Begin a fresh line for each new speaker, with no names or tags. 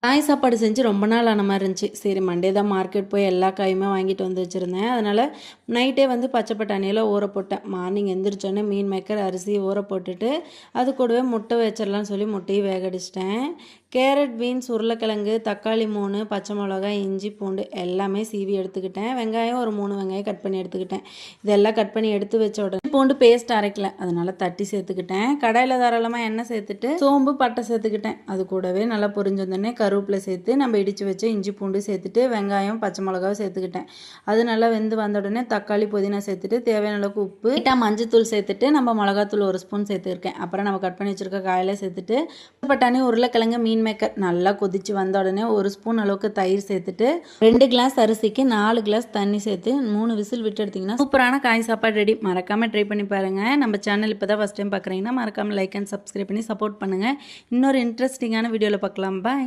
காய் சாப்பாடு செஞ்சு ரொம்ப நாள் ஆன மாதிரி இருந்துச்சு. சரி மண்டே தான் மார்க்கெட் போய் எல்லா காயுமே வாங்கிட்டு வந்து வச்சுருந்தேன். அதனால் நைட்டே வந்து பச்சை பட்டாணியெல்லாம் ஊற போட்டேன். மார்னிங் எந்திரிச்சோடனே மீன் மேக்கர் அரிசி ஊற போட்டுட்டு அது கூடவே முட்டை வச்சிடலாம்னு சொல்லி முட்டையும் வேகடிச்சிட்டேன். கேரட், பீன்ஸ், உருளைக்கிழங்கு, தக்காளி 3, பச்சை மிளகாய், இஞ்சி, பூண்டு எல்லாமே சீவி எடுத்துக்கிட்டேன். வெங்காயம் ஒரு 3 வெங்காயம் கட் பண்ணி எடுத்துக்கிட்டேன். இதெல்லாம் கட் பண்ணி எடுத்து வச்ச உடனே பூண்டு பேஸ்ட் அரைக்கல, அதனால் தட்டி சேர்த்துக்கிட்டேன். கடாயில் தாராளமாக எண்ணெய் சேர்த்துட்டு சோம்பு பட்டை சேர்த்துக்கிட்டேன். அது கூடவே நல்லா பொரிஞ்சு வந்தோடனே கருவேப்பிலை சேர்த்து நம்ம இடித்து வச்ச இஞ்சி பூண்டு சேர்த்துட்டு வெங்காயம் பச்சை மிளகாவும் சேர்த்துக்கிட்டேன். அது நல்லா வெந்து வந்த உடனே தக்காளி புதினா சேர்த்துட்டு தேவையான அளவுக்கு உப்பு மஞ்சத்தூள் சேர்த்துட்டு நம்ம மிளகாத்தூள் 1 ஸ்பூன் சேர்த்துருக்கேன். அப்புறம் நம்ம கட் பண்ணி வச்சுருக்க காயெல்லாம் சேர்த்துட்டு பட்டாணி உருளைக்கிழங்கு மீன் மேக்கர் நல்லா கொதிச்சு வந்த உடனே 1 ஸ்பூன் அளவுக்கு தயிர் சேர்த்துட்டு 2 கிளாஸ் அரிசிக்கு 4 கிளாஸ் தண்ணி சேர்த்து 3 விசில் விட்டு எடுத்திங்கன்னா சூப்பரான காய் சாப்பாடு ரெடி. மறக்காமல் ட்ரை பண்ணி பாருங்கள். நம்ம சேனல் இப்போ தான் ஃபஸ்ட் டைம் பார்க்குறீங்கன்னா மறக்காமல் லைக் அண்ட் சப்ஸ்கிரைப் பண்ணி சப்போர்ட் பண்ணுங்கள். இன்னொரு இன்ட்ரெஸ்டிங்கான வீடியோவில் பார்க்கலாம். பாய்.